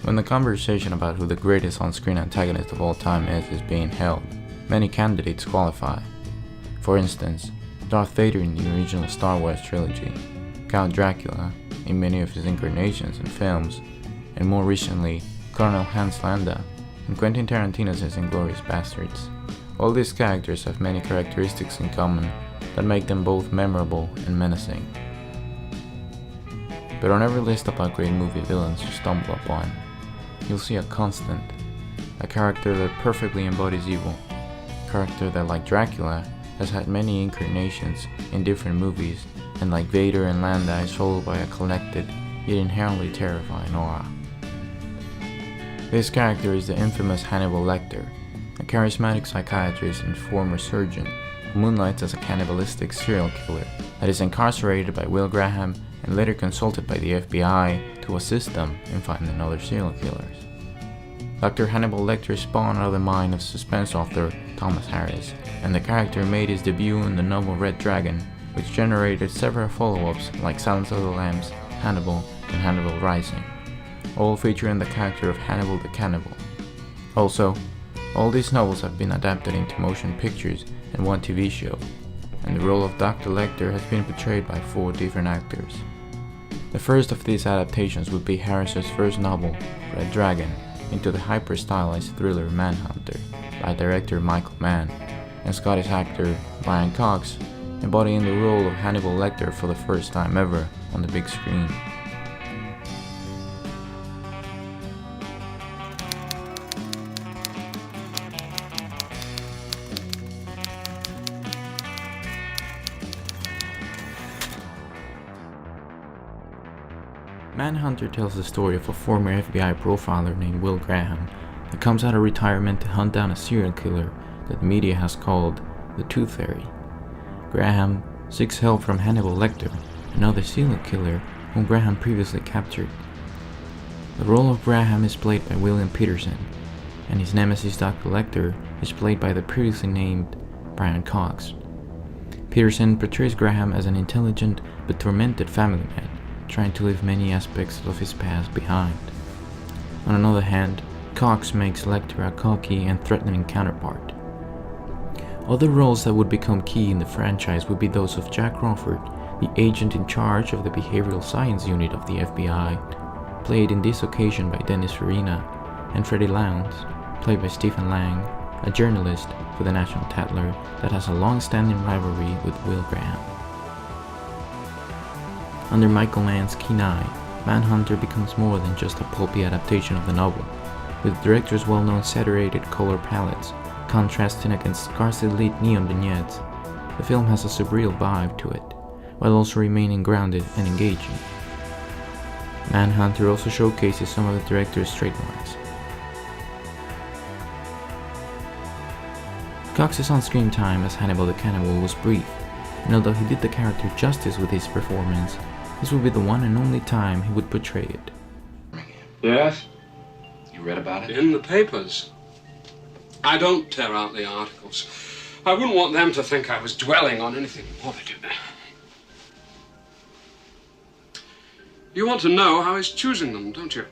When the conversation about who the greatest on-screen antagonist of all time is being held, many candidates qualify. For instance, Darth Vader in the original Star Wars trilogy, Count Dracula in many of his incarnations and films, and more recently, Colonel Hans Landa in Quentin Tarantino's Inglourious Basterds. All these characters have many characteristics in common that make them both memorable and menacing. But on every list about great movie villains you stumble upon, you'll see a constant, a character that perfectly embodies evil, a character that, like Dracula, has had many incarnations in different movies, and like Vader and Landa is followed by a collected, yet inherently terrifying aura. This character is the infamous Hannibal Lecter, a charismatic psychiatrist and former surgeon who moonlights as a cannibalistic serial killer that is incarcerated by Will Graham and later consulted by the FBI to assist them in finding other serial killers. Dr. Hannibal Lecter spawned out of the mind of suspense author Thomas Harris, and the character made his debut in the novel Red Dragon, which generated several follow-ups like Silence of the Lambs, Hannibal, and Hannibal Rising, all featuring the character of Hannibal the Cannibal. Also, all these novels have been adapted into motion pictures and one TV show, and the role of Dr. Lecter has been portrayed by 4 different actors. The first of these adaptations would be Harris's first novel, Red Dragon, into the hyper-stylized thriller Manhunter by director Michael Mann, and Scottish actor Brian Cox embodying the role of Hannibal Lecter for the first time ever on the big screen. Manhunter tells the story of a former FBI profiler named Will Graham that comes out of retirement to hunt down a serial killer that the media has called the Tooth Fairy. Graham seeks help from Hannibal Lecter, another serial killer whom Graham previously captured. The role of Graham is played by William Peterson, and his nemesis Dr. Lecter is played by the previously named Brian Cox. Peterson portrays Graham as an intelligent but tormented family man, trying to leave many aspects of his past behind. On another hand, Cox makes Lecter a cocky and threatening counterpart. Other roles that would become key in the franchise would be those of Jack Crawford, the agent in charge of the behavioral science unit of the FBI, played in this occasion by Dennis Farina, and Freddie Lounds, played by Stephen Lang, a journalist for the National Tatler that has a long-standing rivalry with Will Graham. Under Michael Mann's keen eye, Manhunter becomes more than just a pulpy adaptation of the novel, with the director's well-known saturated color palettes contrasting against scarcely lit neon vignettes. The film has a surreal vibe to it, while also remaining grounded and engaging. Manhunter also showcases some of the director's trademarks. Cox's on-screen time as Hannibal the Cannibal was brief, and although he did the character justice with his performance, this would be the one and only time he would portray it. Yes? You read about it? In the papers. I don't tear out the articles. I wouldn't want them to think I was dwelling on anything positive. You want to know how he's choosing them, don't you?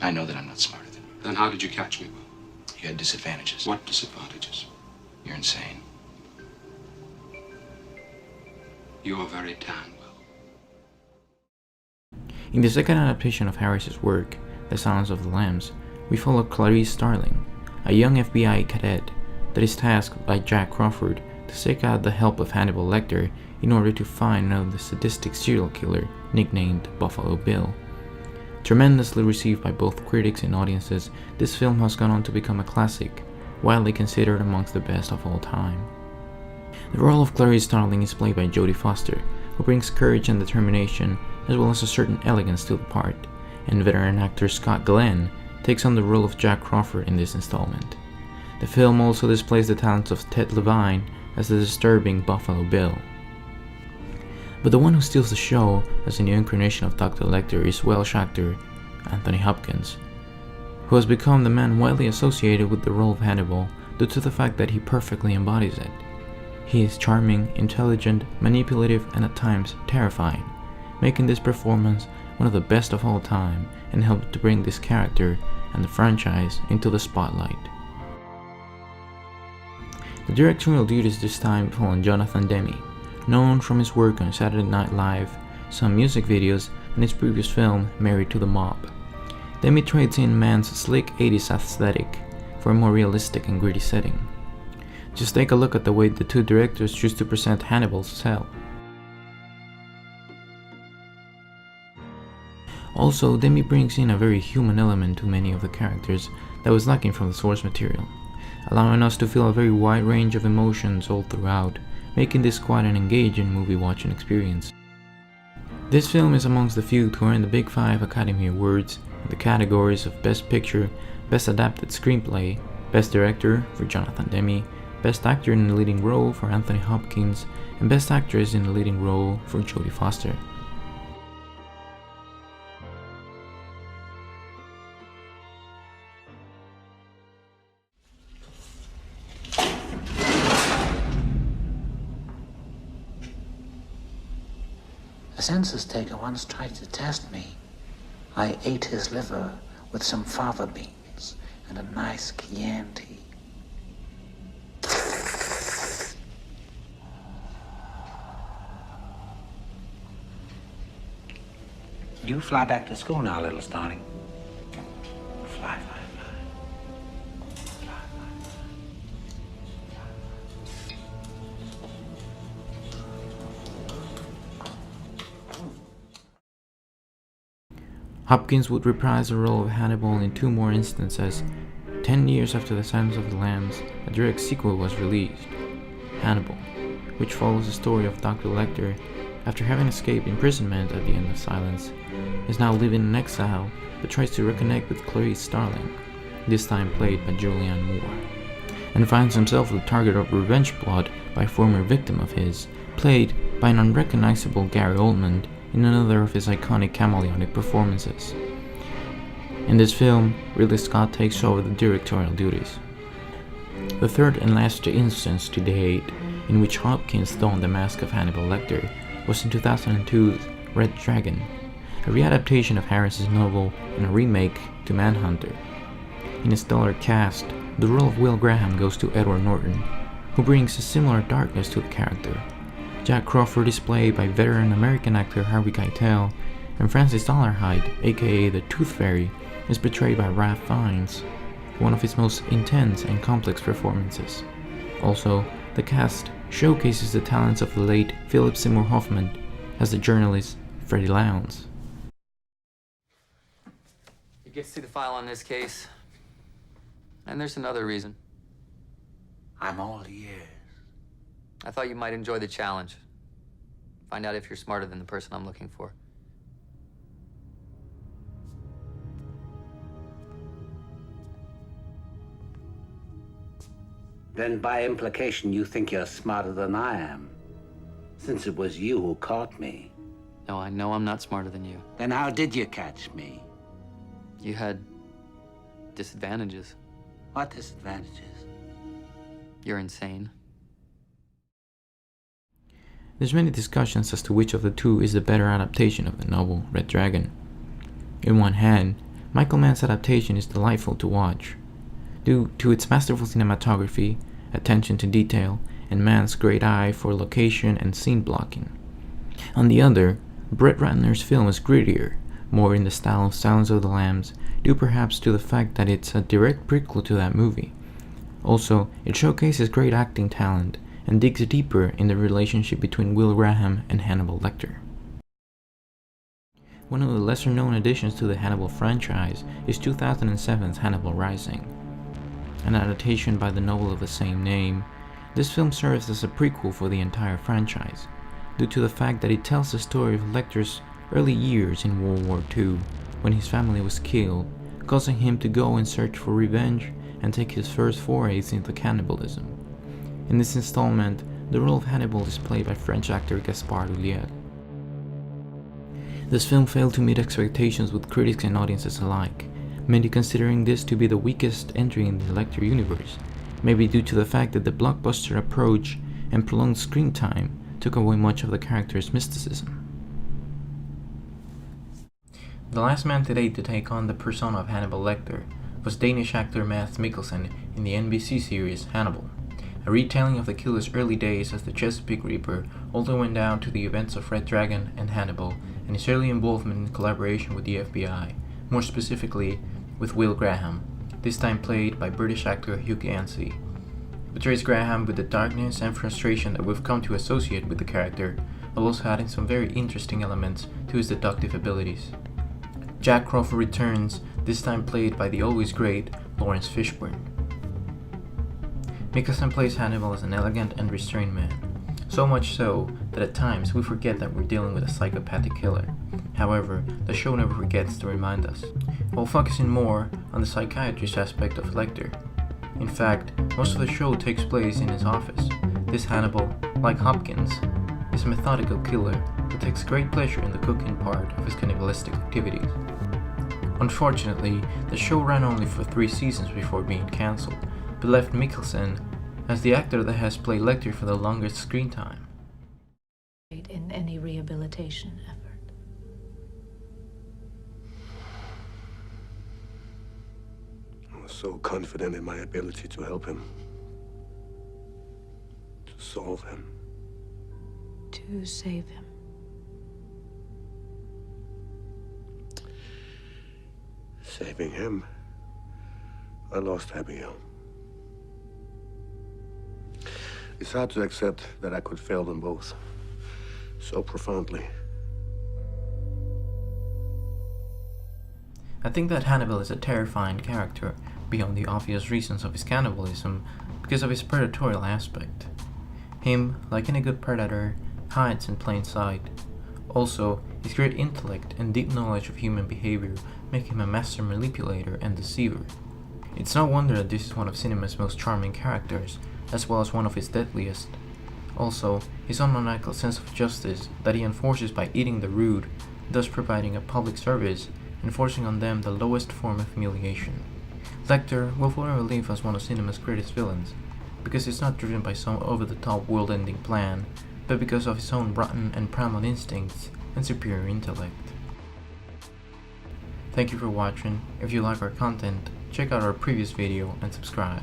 I know that I'm not smarter than you. Then how did you catch me, Will? You had disadvantages. What disadvantages? You're insane. You're very tan, Will. In the second adaptation of Harris's work, The Silence of the Lambs, we follow Clarice Starling, a young FBI cadet that is tasked by Jack Crawford to seek out the help of Hannibal Lecter in order to find another sadistic serial killer nicknamed Buffalo Bill. Tremendously received by both critics and audiences, this film has gone on to become a classic, widely considered amongst the best of all time. The role of Clarice Starling is played by Jodie Foster, who brings courage and determination as well as a certain elegance to the part, and veteran actor Scott Glenn takes on the role of Jack Crawford in this installment. The film also displays the talents of Ted Levine as the disturbing Buffalo Bill. But the one who steals the show as a new incarnation of Dr. Lecter is Welsh actor Anthony Hopkins, who has become the man widely associated with the role of Hannibal due to the fact that he perfectly embodies it. He is charming, intelligent, manipulative, and at times terrifying, making this performance one of the best of all time, and helped to bring this character and the franchise into the spotlight. The directorial duties this time fall on Jonathan Demme, known from his work on Saturday Night Live, some music videos, and his previous film Married to the Mob. Demme trades in man's slick 80s aesthetic for a more realistic and gritty setting. Just take a look at the way the two directors choose to present Hannibal's cell. Also, Demme brings in a very human element to many of the characters that was lacking from the source material, allowing us to feel a very wide range of emotions all throughout, making this quite an engaging movie watching experience. This film is amongst the few to earn the Big Five Academy Awards in the categories of Best Picture, Best Adapted Screenplay, Best Director for Jonathan Demme, Best Actor in the Leading Role for Anthony Hopkins, and Best Actress in the Leading Role for Jodie Foster. A census taker once tried to test me. I ate his liver with some fava beans and a nice Chianti. You fly back to school now, little Starling. Fly, fly, fly. Fly, fly, Hopkins would reprise the role of Hannibal in two more instances. 10 years after The Silence of the Lambs, a direct sequel was released, Hannibal, which follows the story of Dr. Lecter. After having escaped imprisonment at the end of Silence, is now living in exile but tries to reconnect with Clarice Starling, this time played by Julianne Moore, and finds himself the target of revenge plot by a former victim of his, played by an unrecognizable Gary Oldman in another of his iconic chameleonic performances. In this film, Ridley Scott takes over the directorial duties. The third and last instance to date in which Hopkins donned the mask of Hannibal Lecter was in 2002's Red Dragon, a readaptation of Harris's novel and a remake to Manhunter. In a stellar cast, the role of Will Graham goes to Edward Norton, who brings a similar darkness to the character. Jack Crawford is played by veteran American actor Harvey Keitel, and Francis Dolarhyde, aka the Tooth Fairy, is portrayed by Ralph Fiennes, one of his most intense and complex performances. Also, the cast showcases the talents of the late Philip Seymour Hoffman as the journalist Freddie Lowndes. You get to see the file on this case, and there's another reason. I'm all ears. I thought you might enjoy the challenge. Find out if you're smarter than the person I'm looking for. Then by implication, you think you're smarter than I am, since it was you who caught me. No, I know I'm not smarter than you. Then how did you catch me? You had disadvantages. What disadvantages? You're insane. There's many discussions as to which of the two is the better adaptation of the novel Red Dragon. In one hand, Michael Mann's adaptation is delightful to watch, due to its masterful cinematography, attention to detail, and Mann's great eye for location and scene blocking. On the other, Brett Ratner's film is grittier, more in the style of Silence of the Lambs, due perhaps to the fact that it's a direct prequel to that movie. Also, it showcases great acting talent and digs deeper in the relationship between Will Graham and Hannibal Lecter. One of the lesser-known additions to the Hannibal franchise is 2007's Hannibal Rising. An adaptation by the novel of the same name, this film serves as a prequel for the entire franchise, due to the fact that it tells the story of Lecter's early years in World War II, when his family was killed, causing him to go in search for revenge and take his first forays into cannibalism. In this installment, the role of Hannibal is played by French actor Gaspard Ulliel. This film failed to meet expectations with critics and audiences alike, many considering this to be the weakest entry in the Lecter universe, maybe due to the fact that the blockbuster approach and prolonged screen time took away much of the character's mysticism. The last man today to take on the persona of Hannibal Lecter was Danish actor Mads Mikkelsen in the NBC series Hannibal, a retelling of the killer's early days as the Chesapeake Reaper all the way down to the events of Red Dragon and Hannibal and his early involvement in collaboration with the FBI, more specifically with Will Graham, this time played by British actor Hugh Yancey. Portrays Graham with the darkness and frustration that we've come to associate with the character, while also adding some very interesting elements to his deductive abilities. Jack Crawford returns, this time played by the always great Lawrence Fishburne. Mikkelsen plays Hannibal as an elegant and restrained man, so much so that at times we forget that we're dealing with a psychopathic killer. However, the show never forgets to remind us, while focusing more on the psychiatrist aspect of Lecter. In fact, most of the show takes place in his office. This Hannibal, like Hopkins, is a methodical killer that takes great pleasure in the cooking part of his cannibalistic activities. Unfortunately, the show ran only for 3 seasons before being cancelled, but left Mikkelsen as the actor that has played Lecter for the longest screen time. In any rehabilitation effort. I was so confident in my ability to help him. To solve him. To save him. Saving him, I lost Abigail. It's hard to accept that I could fail them both so profoundly. I think that Hannibal is a terrifying character beyond the obvious reasons of his cannibalism because of his predatorial aspect. Him, like any good predator, hides in plain sight. Also, his great intellect and deep knowledge of human behavior make him a master manipulator and deceiver. It's no wonder that this is one of cinema's most charming characters, as well as one of his deadliest. Also, his unmaniacal sense of justice that he enforces by eating the rude, thus providing a public service and forcing on them the lowest form of humiliation. Lecter will forever live as one of cinema's greatest villains, because he's not driven by some over-the-top world-ending plan, but because of his own rotten and primal instincts and superior intellect. Thank you for watching. If you like our content, check out our previous video and subscribe.